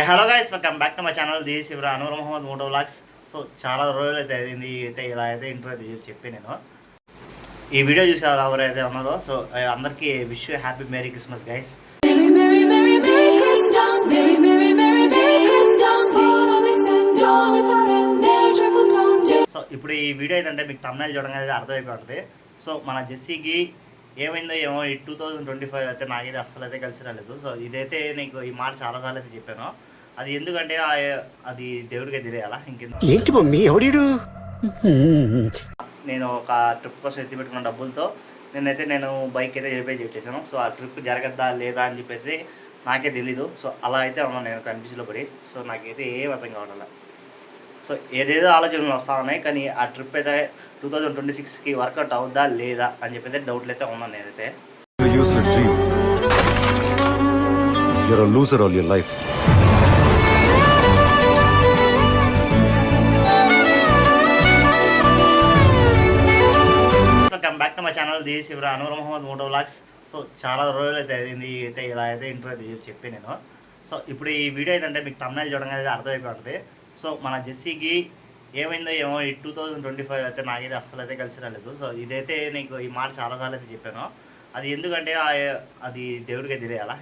Hello guys, welcome back to my channel. This ఇవరా Anoor Mohammad moto vlogs. So చాలా రోజులు అయితే అయింది అయితే ఇలా అయితే ఇంట్రో అయితే చెప్పి నేను ఈ వీడియో చూసేవారు ఎవరైతే ఉన్నారో సో అందరికీ wish happy merry Christmas guys. So ఇప్పుడు ఈ వీడియో ఏంటంటే మీకు తమిళ చూడగానే అర్థమైపోతుంది. సో మన జెస్సీకి ఏమైందో ఏమో ఈ 2025 అయితే నాకైతే అస్సలు అయితే కలిసి రాలేదు. సో ఇదైతే నీకు ఈ మాట చాలాసార్లు అయితే చెప్పాను. అది ఎందుకంటే అది దేవుడికి తెలియాలా ఏంటి మమ్మీ ఎవడు. నేను ఒక ట్రిప్ కోసం ఎత్తి పెట్టుకున్న డబ్బులతో నేను బైక్ అయితే రిపేర్ చేసేసాను. సో ఆ ట్రిప్ జరగద్దా లేదా అని చెప్పేసి నాకే తెలీదు. సో అలా అయితే ఉన్నాను నేను కన్ఫ్యూజ్లో పడి. సో నాకైతే ఏం అర్థం కావట్లేదు. సో ఏదేదో ఆలోచనలు వస్తూ ఉన్నాయి, కానీ ఆ ట్రిప్ అయితే 2026కి వర్కౌట్ అవుద్దా లేదా అని చెప్పి డౌట్లు అయితే ఉన్నాను నేనైతే. Come back to my channel. This ఇవరా Anoor Mohammad moto vlogs. So చాలా రోజులు అయితే అయింది అయితే ఇలా అయితే ఇంట్రో అయితే చెప్పి నేను. సో ఇప్పుడు ఈ వీడియో ఏంటంటే మీకు తమిళ చూడగానే అర్థమైపోతుంది. సో మన జెస్సీకి ఏమైందో ఏమో ఈ 2025 అయితే నాకైతే అస్సలు అయితే కలిసి రాలేదు. సో ఇదైతే నీకు ఈ మాట చాలాసార్లు అయితే చెప్పాను. అది ఎందుకంటే అది దేవుడికే తెలియాలా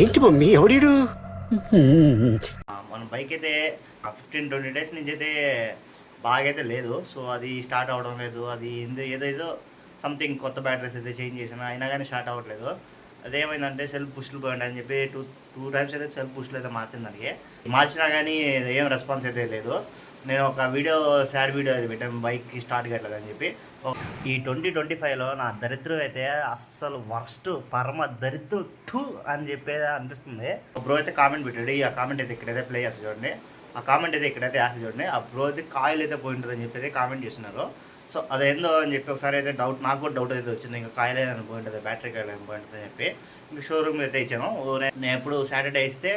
ఏంటి మమ్మీ ఎవడు. మన బైక్ అయితే 15-20 డేస్ నుంచి అయితే బాగా అయితే లేదు. సో అది స్టార్ట్ అవ్వడం లేదు. అది ఏదో సంథింగ్ కొత్త బ్యాటరీస్ అయితే చేంజ్ చేసాను, అయినా కానీ స్టార్ట్ అవ్వట్లేదు. అదేమైందంటే సెల్ఫ్ పుష్లు పోయండి అని చెప్పి టూ టైమ్స్ అయితే సెల్ఫ్ పుష్లు అయితే మార్చింది. దానికి మార్చినా కానీ ఏం రెస్పాన్స్ అయితే లేదు. నేను ఒక సాడ్ వీడియో అయితే పెట్టాను, బైక్కి స్టార్ట్ కావట్లేదు అని చెప్పి. ఈ 2025లో నా దరిద్రం అయితే అస్సలు వర్స్ట్ పరమ దరిద్రం టూ అని చెప్పేది అనిపిస్తుంది. బ్రో అయితే కామెంట్ పెట్టాడు, ఆ కామెంట్ అయితే ఇక్కడైతే ప్లే చేస్తా చూడండి. ఆ కామెంట్ అయితే ఇక్కడైతే వేస్తా చూడండి. ఆ బ్రో అయితే కాయిల్ అయితే పోయింటుంది అని చెప్పి కామెంట్ చేస్తున్నారు. సో అదేందో అని చెప్పి ఒకసారి అయితే నాకు కూడా డౌట్ అయితే వచ్చింది. ఇంకా కాయిల్ అయినా పోయింటుంది, బ్యాటరీ కాయిల్ అయినా పోయింటుంది అని చెప్పి ఇంకా షోరూమ్ అయితే ఇచ్చాను. నేను ఎప్పుడు సాటర్డే ఇస్తే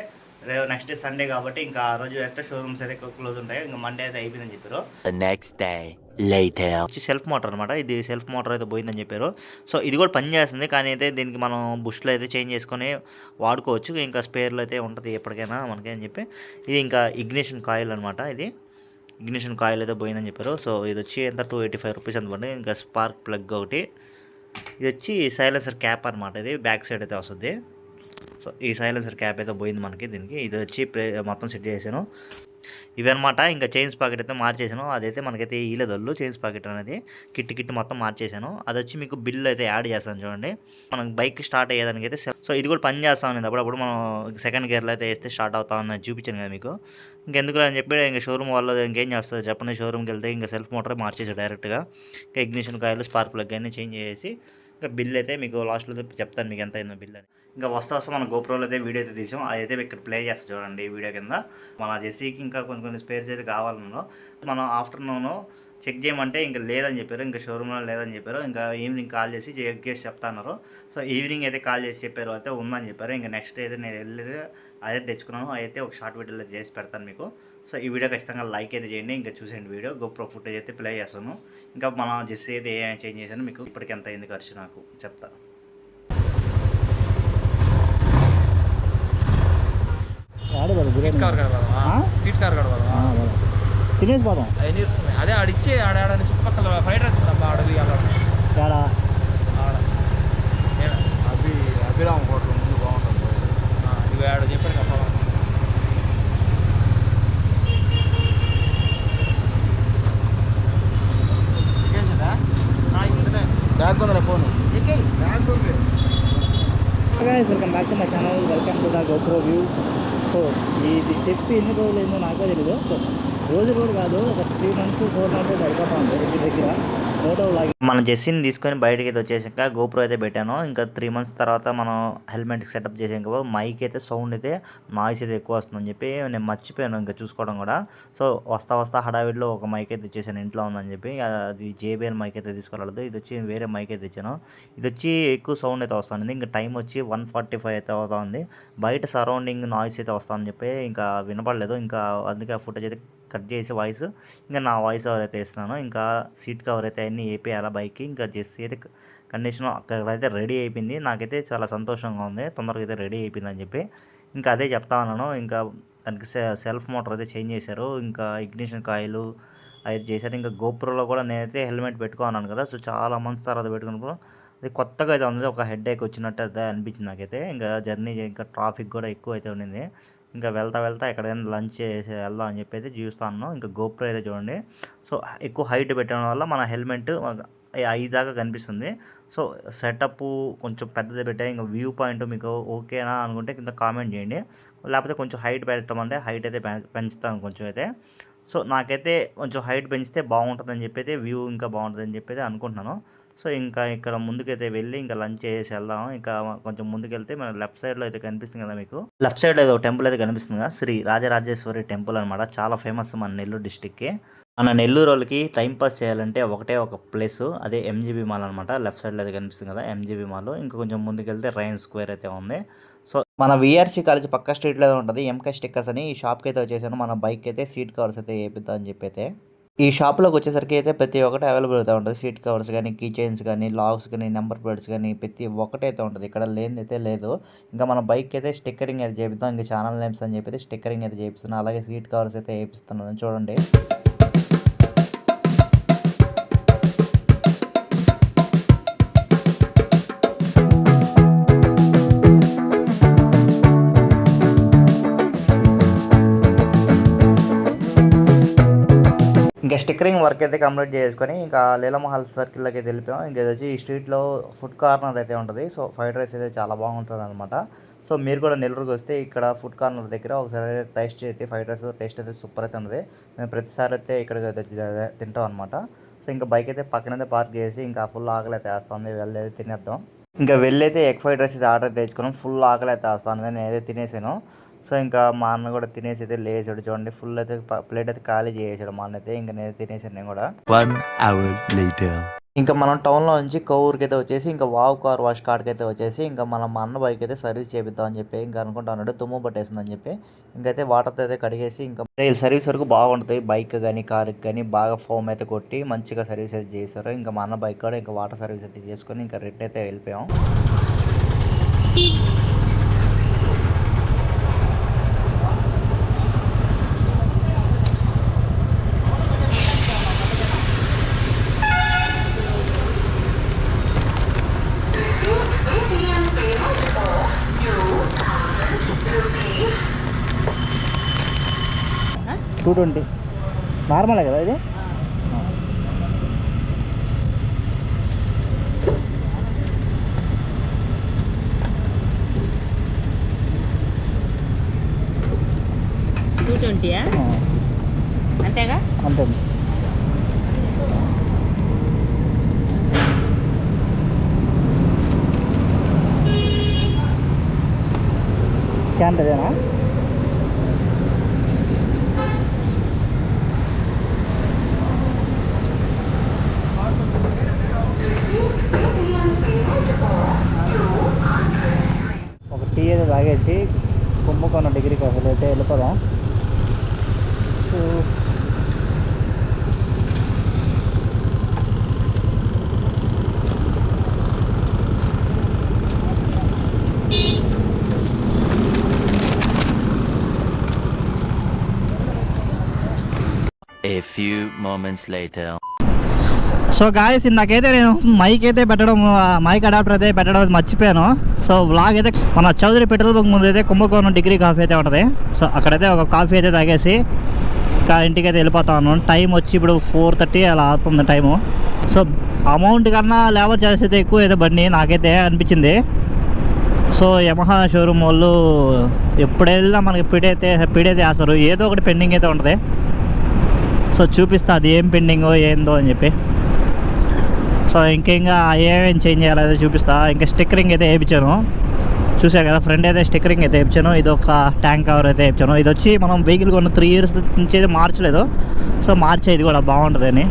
నెక్స్ట్ డే సండే కాబట్టి ఇంకా ఆ రోజు అయితే షోరూమ్స్ అయితే క్లోజ్ ఉంటాయి. ఇంకా మండే అయితే అయిపోయిందని చెప్పారు. Next day later self motor అనమాట, ఇది సెల్ఫ్ మోటార్ అయితే పోయిందని చెప్పారు. సో ఇది కూడా పని చేస్తుంది, కానీ అయితే దీనికి మనం బుష్లో అయితే చేంజ్ చేసుకొని వాడుకోవచ్చు. ఇంకా స్పేర్లో అయితే ఉంటుంది ఎప్పటికైనా మనకి అని చెప్పి. ఇది ఇంకా ఇగ్నిషన్ కాయిల్ అనమాట, ఇది ఇగ్నిషన్ కాయిల్ అయితే పోయిందని చెప్పారు. సో ఇది వచ్చి ఎంత 285 రూపీస్ అనుకోండి. ఇంకా స్పార్క్ ప్లగ్ ఒకటి, ఇది వచ్చి సైలెన్సర్ క్యాప్ అనమాట, ఇది బ్యాక్ సైడ్ అయితే వస్తుంది. సో ఈ సైలెన్సర్ క్యాప్ అయితే పోయింది మనకి దీనికి. ఇది వచ్చి మొత్తం సెట్ చేశాను ఇవన్నమాట. ఇంకా చైన్స్ పాకెట్ అయితే మార్చేసాను, అదైతే మనకైతే ఈలేదొల్లు చైన్స్ పాకెట్ అనేది కిట్ మొత్తం మార్చేసాను. అది వచ్చి మీకు బిల్ అయితే యాడ్ చేస్తాను చూడండి. మనం బైక్ స్టార్ట్ అయ్యేదానికి అయితే సో ఇది కూడా పని చేస్తా ఉంది. అప్పుడప్పుడు మనం సెకండ్ గేర్లో అయితే వేస్తే స్టార్ట్ అవుతా ఉందని చూపించాను కదా మీకు. ఇంకెందుకు అని చెప్పి ఇంకా షోరూమ్ వాళ్ళు ఇంకేం చేస్తారు చెప్పండి. షోరూమ్కి వెళ్తే ఇంకా సెల్ఫ్ మోటార్ మార్చేసాడు డైరెక్ట్గా. ఇంకా ఇగ్నిషన్ కాయిల్ స్పార్క్ ప్లగ్ అన్నీ చేంజ్ చేసి ఇంకా బిల్ అయితే మీకు లాస్ట్లో చెప్తాను మీకు ఎంత అయిందో బిల్ అని. ఇంకా వస్తా మన గోప్రోలో అయితే వీడియో అయితే తీసాం, అదైతే ఇక్కడ ప్లే చేస్తా చూడండి వీడియో కింద. మన జెస్సీకి ఇంకా కొన్ని స్పేర్స్ అయితే కావాలన్నా మనం ఆఫ్టర్నూన్ చెక్ చేయమంటే ఇంకా లేదని చెప్పారు, ఇంకా షోరూమ్లో లేదని చెప్పారు. ఇంకా ఈవినింగ్ కాల్ చేసి చెక్ చేసి చెప్తాన్నారు. సో ఈవినింగ్ అయితే కాల్ చేసి చెప్పారు అయితే ఉందని చెప్పారు. ఇంకా నెక్స్ట్ అయితే నేను వెళ్ళేది అదే తెచ్చుకున్నాను, అయితే ఒక షార్ట్ వీడియోలో చేసి పెడతాను మీకు. సో ఈ వీడియో ఖచ్చితంగా లైక్ అయితే చేయండి, ఇంకా చూసేయండి వీడియో. గోప్రో ఫుటేజ్ అయితే ప్లే చేస్తాను. ఇంకా మన జెస్సీ అయితే ఏమైనా చేంజ్ చేశాను మీకు ఇప్పటికి ఎంత అయింది ఖర్చు నాకు చెప్తా. తినేసి పోదాం. అదే ఆడిచ్చే ఆడ చుట్టుపక్కల ఫ్రైడ్ రైస్ ఉందమ్మా అడవి అలా అభిరామ్ హోటల్ ముందు బాగుంటుంది. ఇవి ఆడ చెప్పాడు కదా బ్యాగ్ ఉందిరా ఫోన్ బ్యాగ్ ఉంది. Welcome back to my channel, welcome to the GoPro view. So ఇది చెప్పి ఎన్ని రోజులు అయిందో నాకే తెలియదు. సో రోజు కాదు, ఒక 3 months 4 months అయిపోతా ఉంది ఇంటి దగ్గర ఫోటో లాగి. మన జెస్సీని తీసుకొని బయటకి అయితే వచ్చేసాక గోప్రో అయితే పెట్టాను. ఇంకా 3 months తర్వాత మనం హెల్మెట్కి సెటప్ చేసాక మైక్ అయితే సౌండ్ అయితే నాయిస్ అయితే ఎక్కువ వస్తుందని చెప్పి నేను మర్చిపోయాను ఇంకా చూసుకోవడం కూడా. సో వస్తా హడావిడిలో ఒక మైక్ అయితే తెచ్చేసాను, ఇంట్లో ఉందని చెప్పి. అది JBL మైక్ అయితే తీసుకోలేదు, ఇది వచ్చి వేరే మైక్ అయితే తెచ్చాను. ఇది వచ్చి ఎక్కువ సౌండ్ అయితే వస్తుంది. ఇంకా టైం వచ్చి 1:45 అయితే అవుతుంది. బయట సరౌండింగ్ నాయిస్ అయితే వస్తుందని చెప్పి ఇంకా వినపడలేదు. ఇంకా అందుకే ఆ ఫుటేజ్ అయితే కట్ చేసి వాయిస్ ఇంకా నా వాయిస్ ఓవర్ అయితే వేస్తున్నాను. ఇంకా సీట్ కవర్ అయితే అన్నీ వేపేయాలి బైక్కి. ఇంకా జెస్సీ అయితే కండిషన్ అక్కడైతే రెడీ అయిపోయింది. నాకైతే చాలా సంతోషంగా ఉంది, తొందరగా అయితే రెడీ అయిపోయిందని చెప్పి. ఇంకా అదే చెప్తా ఉన్నాను. ఇంకా దానికి సెల్ఫ్ మోటార్ అయితే చేంజ్ చేశారు. ఇంకా ఇగ్నిషన్ కాయిలు అయితే చేశారు. ఇంకా గోప్రోలో కూడా నేనైతే హెల్మెట్ పెట్టుకున్నాను కదా, సో చాలా మంత్స్ తర్వాత పెట్టుకున్నప్పుడు అది కొత్తగా అయితే ఉంది. ఒక హెడ్ ఏక్ వచ్చినట్టు అయితే అనిపించింది నాకైతే. ఇంకా జర్నీ ఇంకా ట్రాఫిక్ కూడా ఎక్కువ అయితే ఉండింది. ఇంకా వెళ్తా ఎక్కడికైనా లంచ్ చేసి వెళ్దాం అని చెప్పి అయితే చూస్తాను. ఇంకా గోప్రో అయితే చూడండి, సో ఎక్కువ హైట్ పెట్టడం వల్ల మన హెల్మెట్ 5 దాకా కనిపిస్తుంది. సో సెటప్ కొంచెం పెద్దది పెట్టా. ఇంకా వ్యూ పాయింట్ మీకు ఓకేనా అనుకుంటే కింద కామెంట్ చేయండి. లేకపోతే కొంచెం హైట్ పెట్టమంటే హైట్ అయితే పెంచుతాను కొంచెం అయితే. సో నాకైతే కొంచెం హైట్ పెంచితే బాగుంటుందని చెప్పి అయితే వ్యూ ఇంకా బాగుంటుందని చెప్పి అయితే అనుకుంటున్నాను. సో ఇంకా ఇక్కడ ముందుకైతే వెళ్ళి ఇంకా లంచ్ చేసి వెళ్దాం. ఇంకా కొంచెం ముందుకెళ్తే మన లెఫ్ట్ సైడ్లో అయితే కనిపిస్తుంది కదా మీకు, లెఫ్ట్ సైడ్లో ఏదో టెంపుల్ అయితే కనిపిస్తుంది కదా, శ్రీ రాజరాజేశ్వరి టెంపుల్ అనమాట. చాలా ఫేమస్ మన నెల్లూరు డిస్టిక్కి. మన నెల్లూరు వాళ్ళకి టైంపాస్ చేయాలంటే ఒకటే ఒక ప్లేస్, అదే ఎంజీబీ మాల్ అనమాట. లెఫ్ట్ సైడ్లో అయితే కనిపిస్తుంది కదా ఎంజీబీ మాల్. ఇంకా కొంచెం ముందుకెళ్తే రైన్ స్క్వేర్ అయితే ఉంది. సో మన విఆర్సీ కాలేజ్ పక్క స్ట్రీట్లో ఉంటుంది ఎంకే స్టిక్కర్స్ అని. ఈ షాప్కి అయితే వచ్చేసాను. మన బైక్ అయితే సీట్ కవర్స్ అయితే వేపిద్దాం అని చెప్పి అయితే. ఈ షాప్లోకి వచ్చేసరికి అయితే ప్రతి ఒక్కటి అవైలబుల్ అయితే ఉంటుంది. సీట్ కవర్స్ కానీ, కీ చైన్స్ కానీ, లాక్స్ కానీ, నెంబర్ ప్లేట్స్ కానీ ప్రతి ఒక్కటి అయితే ఉంటుంది. ఇక్కడ లేనిది అయితే లేదు. ఇంకా మన బైక్ అయితే స్టిక్కరింగ్ అయితే చేపిద్దాం. ఇంకా ఛానల్ నేమ్స్ అని చెప్పి స్టిక్కరింగ్ అయితే చేపిస్తున్నాను. అలాగే సీట్ కవర్స్ అయితే వేపిస్తున్నాను చూడండి. ఇంకా స్టిక్కరింగ్ వర్క్ అయితే కంప్లీట్ చేసుకొని ఇంకా లీలామహల్ సర్కిల్లోకి అయితే వెళ్ళిపోయాం. ఇంకా ఇది వచ్చి ఈ స్ట్రీట్లో ఫుడ్ కార్నర్ అయితే ఉంటుంది. సో ఫ్రైడ్ రైస్ అయితే చాలా బాగుంటుంది అనమాట. సో మీరు కూడా నెల్లూరుకి వస్తే ఇక్కడ ఫుడ్ కార్నర్ దగ్గర ఒకసారి టేస్ట్ చేయండి. ఫ్రైడ్ రైస్ టేస్ట్ అయితే సూపర్ అయితే ఉంది. మేము ప్రతిసారి అయితే ఇక్కడికి అయితే తింటాం అనమాట. సో ఇంకా బైక్ అయితే పక్కనైతే పార్క్ చేసి ఇంకా ఫుల్ ఆకలి అయితే వేస్తుంది, వెళ్ళి అయితే తినేద్దాం. ఇంకా వెళ్ళైతే ఎగ్ ఫ్రైడ్ రైస్ అయితే ఆర్డర్ తెచ్చుకున్నాం. ఫుల్ ఆకలి అయితే వేస్తాను, నేనైతే తినేసాను. సో ఇంకా మా అన్న కూడా తినేసి అయితే లేచాడు చూడండి. ఫుల్ అయితే ప్లేట్ అయితే ఖాళీ చేసాడు మా అన్న అయితే. ఇంకా నేను తినేసాను నేను కూడా. 1 hour later. ఇంకా మనం టౌన్లో నుంచి కొవ్వూరుకి అయితే వచ్చేసి ఇంకా వావ్ కార్ వాష్ కాడికి అయితే వచ్చేసి ఇంకా మా అన్న బైక్ అయితే సర్వీస్ చేపిద్దాం అని చెప్పి ఇంకా అనుకుంటా ఉన్నాడు. తుమ్ము పట్టేసిందని చెప్పి ఇంకైతే వాటర్తో అయితే కడిగేసి ఇంకా సర్వీస్ వరకు బాగుంటుంది. బైక్ కానీ కార్కి కానీ బాగా ఫోమ్ అయితే కొట్టి మంచిగా సర్వీస్ అయితే చేశారు. ఇంకా మా అన్న బైక్ కూడా ఇంకా వాటర్ సర్వీస్ అయితే చేసుకొని ఇంకా రిటర్న్ అయితే వెళ్ళిపోయాం. $220 నార్మలే కదా ఇది. అంతేగా అంతే. క్యాంటదేనా ఒక టీ అయితే తాగేసి కుంభకోణ డిగ్రీకి అసలు అయితే వెళ్ళిపోదాం. So A few moments later. So guys నాకైతే నేను మైక్ అయితే పెట్టడం, మైక్ అడాప్టర్ అయితే పెట్టడం మర్చిపోయాను. సో వ్లాగ్ అయితే మన చౌదరి పెట్రోల్ బంక్ ముందు అయితే కుంభకోణం డిగ్రీ కాఫీ అయితే ఉంటుంది. సో అక్కడైతే ఒక కాఫీ అయితే తాగేసి ఇంకా ఇంటికి అయితే వెళ్ళిపోతాను. టైం వచ్చి ఇప్పుడు 4:30 అలా అవుతుంది టైము. సో అమౌంట్ కన్నా లేబర్ చార్జెస్ అయితే ఎక్కువ అయితే బండి నాకైతే అనిపించింది. సో యమహా షోరూమ్ వాళ్ళు ఎప్పుడు వెళ్ళినా మనకి పీడైతే వేస్తారు, ఏదో ఒకటి పెండింగ్ అయితే ఉంటుంది. సో చూపిస్తా అది ఏం పెండింగో ఏందో అని చెప్పి. సో ఇంకా ఏమేమి చేంజ్ చేయాలో అయితే చూపిస్తా. ఇంకా స్టిక్కరింగ్ అయితే వేయించాను, చూసారు కదా. ఫ్రంట్ అయితే స్టిక్కరింగ్ అయితే వేయించాను. ఇది ఒక ట్యాంక్ కవర్ అయితే వేయించాను. ఇది వచ్చి మనం వెహికల్ కొన్న 3 years నుంచి అయితే మార్చలేదు. సో మార్చే ఇది కూడా బాగుంటుందని.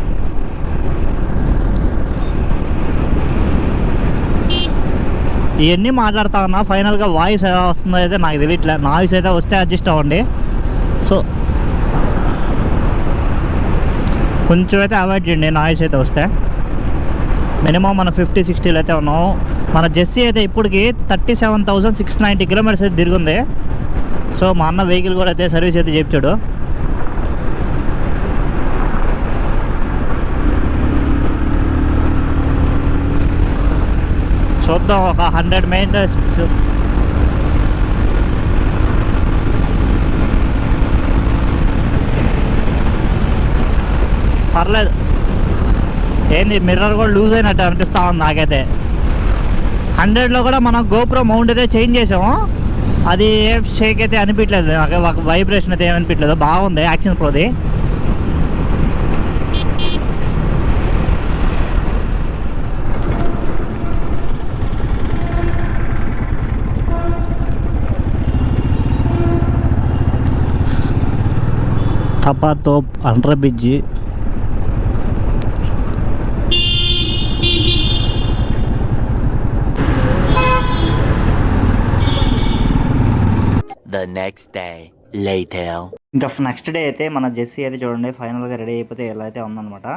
ఇవన్నీ మాట్లాడుతా ఉన్నా. ఫైనల్గా వాయిస్ ఎలా వస్తుందో అయితే నాకు తెలియట్లే. నాయిస్ అయితే వస్తే అడ్జస్ట్ అవ్వండి. సో కొంచెం అయితే అవాయిడ్ చేయండి నాయిస్ అయితే వస్తే. మినిమం మనం 50-60 అయితే ఉన్నాం. మన జెస్సీ అయితే ఇప్పటికి 37,690 kilometers అయితే తిరిగింది. సో మా అన్న వెహికల్ కూడా అయితే సర్వీస్ అయితే చేయించాడు. చూద్దాం ఒక 100 మెయింటెనెన్స్. పర్లేదు, ఏంది మిర్రర్ కూడా లూజ్ అయినట్టు అనిపిస్తూ ఉంది నాకైతే. 100లో కూడా మనం గోప్రో మౌంట్ అయితే చేంజ్ చేసాము, అది ఏం షేక్ అయితే అనిపించలేదు నాకు, ఒక వైబ్రేషన్ అయితే ఏమనిపించలేదు. బాగుంది యాక్షన్ ప్రోది. తపాతోప్ under bridge. The next day later. ఇంకా నెక్స్ట్ డే అయితే మన జెస్సీ అయితే చూడండి ఫైనల్గా రెడీ అయిపోతే ఎలా అయితే ఉందన్నమాట.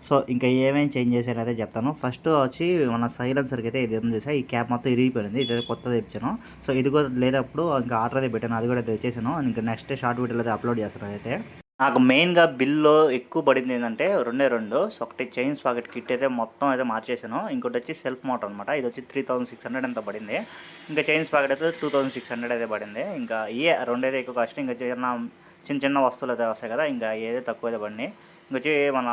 సో ఇంకా ఏమేమి చేంజ్ చేశానైతే చెప్తాను. ఫస్ట్ వచ్చి మన సైలెన్సర్కి అయితే ఇది ఏం చేసా, ఈ క్యాప్ మొత్తం ఇరిగిపోయింది, ఇదైతే కొత్తది తెచ్చాను. సో ఇది కూడా లేదప్పుడు ఇంకా ఆర్డర్ అయితే పెట్టాను, అది కూడా తెచ్చేసాను. ఇంకా నెక్స్ట్ షార్ట్ వీడియోలో అయితే అప్లోడ్ చేస్తాను. అయితే నాకు మెయిన్గా బిల్లో ఎక్కువ పడింది ఏంటంటే రెండు. సో ఒకటి చైన్ స్పాకెట్ కిట్ అయితే మొత్తం అయితే మార్చేసాను, ఇంకోటి వచ్చి సెల్ఫ్ మోటార్ అనమాట. ఇది వచ్చి 3600 ఎంత పడింది. ఇంకా చైన్ స్పాకెట్ అయితే 2600 అయితే పడింది. ఇంకా రెండైతే ఎక్కువ కాస్ట్. ఇంకా చిన్న వస్తువులు అయితే వస్తాయి కదా, ఇంకా ఏదైతే తక్కువ అయితే పడినాయి. ఇంకొచ్చి మన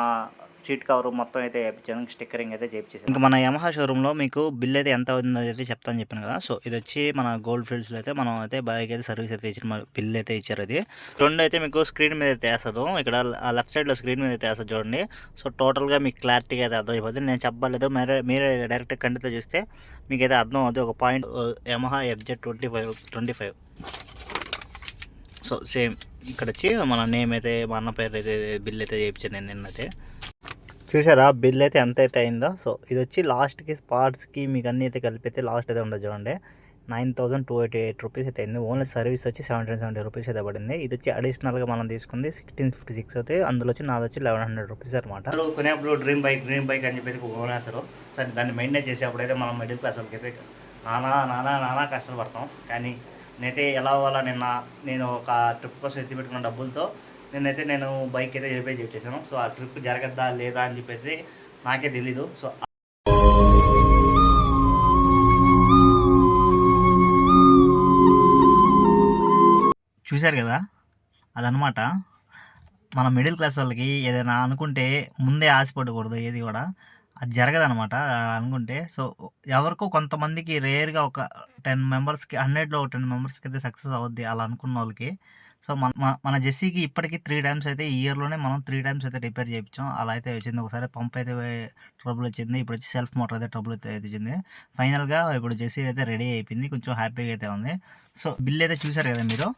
సీట్ కవర్ మొత్తం అయితే వేయించాను, స్టిక్కరింగ్ అయితే చేయించేసాను. ఇంకా మన యమహా షోరూంలో మీకు బిల్ అయితే ఎంత అవుతుందో అయితే చెప్తాను చెప్పాను కదా. సో ఇది వచ్చి మన గోల్డ్ ఫీల్డ్స్లో అయితే మనం అయితే బైక్ అయితే సర్వీస్ అయితే ఇచ్చిన బిల్ అయితే ఇచ్చారు. అది రెండు అయితే మీకు స్క్రీన్ మీద అయితే వేస్తుంది, ఇక్కడ లెఫ్ట్ సైడ్లో స్క్రీన్ మీద అయితే వేస్తుంది చూడండి. సో టోటల్గా మీకు క్లారిటీగా అయితే అర్థమైపోతుంది. నేను చెప్పలేదు, మీరే డైరెక్ట్ కంటితో చూస్తే మీకు అయితే అర్థం అవుతుంది. ఒక point Yamaha FZ 25. So same ఇక్కడ వచ్చి మన నేమ్ అయితే మా అన్న పేరు అయితే బిల్ అయితే చేయించాను నేను నిన్నైతే. చూసారా బిల్ అయితే ఎంత అయితే అయిందో. సో ఇది వచ్చి లాస్ట్కి స్పాట్స్కి మీకు అన్నీ అయితే కలిపితే లాస్ట్ అయితే ఉండదు చూడండి, 9288 రూపీస్ అయితే అయింది. ఓన్లీ సర్వీస్ వచ్చి 1770 రూపీస్ అయితే పడింది. ఇది వచ్చి అడిషనల్గా మనం తీసుకుంది 1656 అయితే, అందులో వచ్చి నాది వచ్చి 1100 రూపీస్ అనమాట. కొనేప్పుడు డ్రీమ్ బైక్ అని చెప్పి కొనేస్తారు. సరే దాన్ని మెయింటైన్ చేసేప్పుడు అయితే మనం మిడిల్ క్లాస్ వాళ్ళకి అయితే నానా కష్టాలు పడతాం. కానీ నేనైతే ఎలా అవ్వాలా నేను ఒక ట్రిప్ కోసం ఎత్తి పెట్టుకున్న డబ్బులతో నేను బైక్ అయితే రిపేర్ చేసేసాను. సో ఆ ట్రిప్ జరగద్దా లేదా అని చెప్పేసి నాకే తెలీదు. సో చూశారు కదా, అదనమాట మన మిడిల్ క్లాస్ వాళ్ళకి. ఏదైనా అనుకుంటే ముందే ఆశపడకూడదు, ఏది కూడా అది జరగదనమాట అనుకుంటే. సో ఎవరికో కొంతమందికి రేర్గా ఒక 10 మెంబర్స్కి 100లో 10 మెంబర్స్కి అయితే సక్సెస్ అవుద్ది అలా అనుకున్న వాళ్ళకి. సో మన జెస్సీకి ఇప్పటికీ 3 టైమ్స్ అయితే ఈ ఇయర్లోనే మనం 3 టైమ్స్ అయితే రిపేర్ చేయించాం. అలా అయితే వచ్చింది. ఒకసారి పంప్ అయితే ట్రబుల్ వచ్చింది, ఇప్పుడు వచ్చి సెల్ఫ్ మోటార్ అయితే ట్రబుల్ అయితే వచ్చింది. ఫైనల్గా ఇప్పుడు జెస్సీ అయితే రెడీ అయిపోయింది, కొంచెం హ్యాపీగా అయితే ఉంది. సో బిల్ అయితే చూసారు కదా మీరు.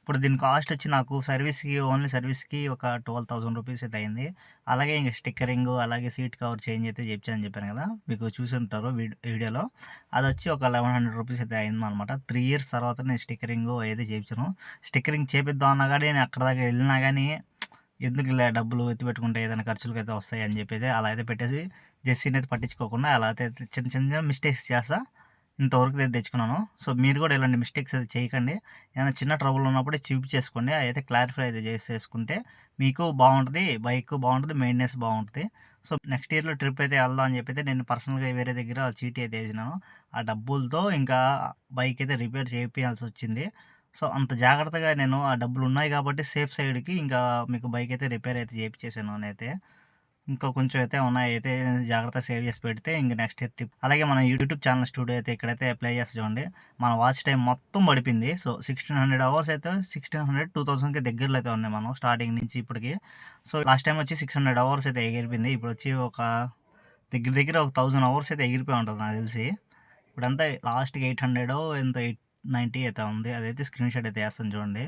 ఇప్పుడు దీని కాస్ట్ వచ్చి నాకు ఓన్లీ సర్వీస్కి ఒక 12,000 రూపీస్ అయితే అయింది. అలాగే ఇంకా స్టిక్కరింగ్, అలాగే సీట్ కవర్ చేంజ్ అయితే చేయించాను చెప్పాను కదా, మీకు చూసి ఉంటారు వీడియోలో. అది వచ్చి ఒక 1100 రూపీస్ అయితే అయింది అనమాట. 3 ఇయర్స్ తర్వాత నేను స్టిక్కరింగ్ అయితే చేయించాను. స్టిక్కరింగ్ చేపిద్దాం అన్నా కానీ నేను అక్కడ దాకా వెళ్ళినా కానీ ఎందుకు ఇలా డబ్బులు ఎత్తి పెట్టుకుంటే ఏదైనా ఖర్చులకు అయితే వస్తాయి అని చెప్పి అలా అయితే పెట్టేసి జెస్సీని అయితే పట్టించుకోకుండా అలా అయితే చిన్న మిస్టేక్స్ చేస్తా ఇంతవరకు అయితే తెచ్చుకున్నాను. సో మీరు కూడా ఇలాంటి మిస్టేక్స్ అయితే చేయకండి. ఏమైనా చిన్న ట్రబుల్ ఉన్నప్పుడే చూపించేసుకోండి, అయితే క్లారిఫై అయితే చేసుకుంటే మీకు బాగుంటుంది, బైక్ బాగుంటుంది, మెయింటెనెన్స్ బాగుంటుంది. సో నెక్స్ట్ ఇయర్లో ట్రిప్ అయితే వెళ్దాం అని చెప్పి నేను పర్సనల్గా వేరే దగ్గర చీటీ అయితే వేసినాను. ఆ డబ్బులతో ఇంకా బైక్ అయితే రిపేర్ చేయించాల్సి వచ్చింది. సో అంత జాగ్రత్తగా నేను ఆ డబ్బులు ఉన్నాయి కాబట్టి సేఫ్ సైడ్కి ఇంకా మీకు బైక్ అయితే రిపేర్ అయితే చేయించేసాను అయితే. ఇంకా కొంచెం అయితే ఉన్నాయి, అయితే జాగ్రత్త సేవ్ చేసి పెడితే ఇంక నెక్స్ట్ ఇయర్ ట్రిప్. అలాగే మన యూట్యూబ్ ఛానల్ స్టూడియో అయితే ఇక్కడైతే అప్లై చేస్తే చూడండి, మన వాచ్ టైం మొత్తం పడిపోయింది. సో 1600 అవర్స్ అయితే 1600 2000కి దగ్గరలో అయితే ఉన్నాయి మనం స్టార్టింగ్ నుంచి ఇప్పటికి. సో లాస్ట్ టైం వచ్చి 600 అవర్స్ అయితే ఎగిరిపోయింది. ఇప్పుడు వచ్చి ఒక దగ్గర ఒక 1000 అవర్స్ అయితే ఎగిరిపోయి ఉంటుంది నాకు తెలిసి. ఇప్పుడంతా లాస్ట్కి 800 ఎంత 890 అయితే ఉంది, అదైతే స్క్రీన్ షాట్ అయితే వేస్తాను చూడండి.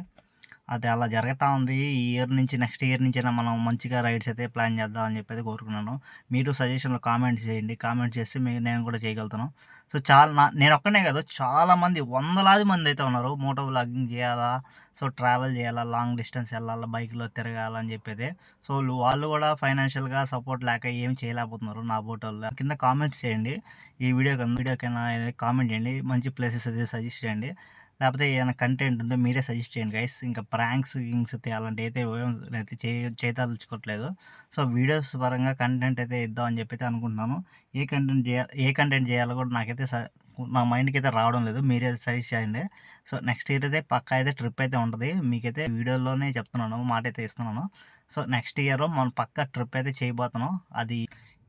అది అలా జరుగుతూ ఉంది. ఈ ఇయర్ నుంచి నెక్స్ట్ ఇయర్ నుంచైనా మనం మంచిగా రైడ్స్ అయితే ప్లాన్ చేద్దాం అని చెప్పి కోరుకున్నాను. మీరు సజెషన్లో కామెంట్ చేయండి, కామెంట్ చేస్తే నేను కూడా చేయగలుగుతాను. సో నేను ఒక్కనే కాదు, చాలామంది వందలాది మంది అయితే ఉన్నారు మోటో వ్లాగింగ్ చేయాలా, సో ట్రావెల్ చేయాలా, లాంగ్ డిస్టెన్స్ వెళ్ళాలా, బైక్లో తిరగాలని చెప్పేది. సో వాళ్ళు కూడా ఫైనాన్షియల్గా సపోర్ట్ లేక ఏం చేయలేకపోతున్నారు నా బోటోల్లో. కింద కామెంట్స్ చేయండి, ఈ వీడియోకైనా కామెంట్ చేయండి, మంచి ప్లేసెస్ అయితే సజెస్ట్ చేయండి. లేకపోతే ఏదైనా కంటెంట్ ఉంటే మీరే సజెస్ట్ చేయండి గైస్. ఇంకా ప్రాంక్స్, గింక్స్ అలాంటివి అయితే అయితే చేయదలుచుకోవట్లేదు. సో, వీడియోస్ పరంగా కంటెంట్ అయితే ఇద్దాం అని చెప్పి అయితే అనుకుంటున్నాను. ఏ కంటెంట్ చేయాలో కూడా నాకైతే నా మైండ్‌కి అయితే రావడం లేదు. మీరే సజెస్ట్ చేయండి. సో, నెక్స్ట్ ఇయర్ అయితే పక్కా అయితే ట్రిప్ అయితే ఉంటది. మీకైతే వీడియోలోనే చెప్తున్నాను. మాటైతే ఇస్తున్నాను. సో, నెక్స్ట్ ఇయర్ మనం పక్కా ట్రిప్ అయితే చేయబోతున్నాం.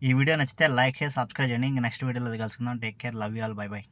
ఈ వీడియో నచ్చితే లైక్ చేసి సబ్స్క్రైబ్ చేయండి. ఇంక నెక్స్ట్ వీడియోలో కలుసుకుందాం. Take care. Love you all. By by.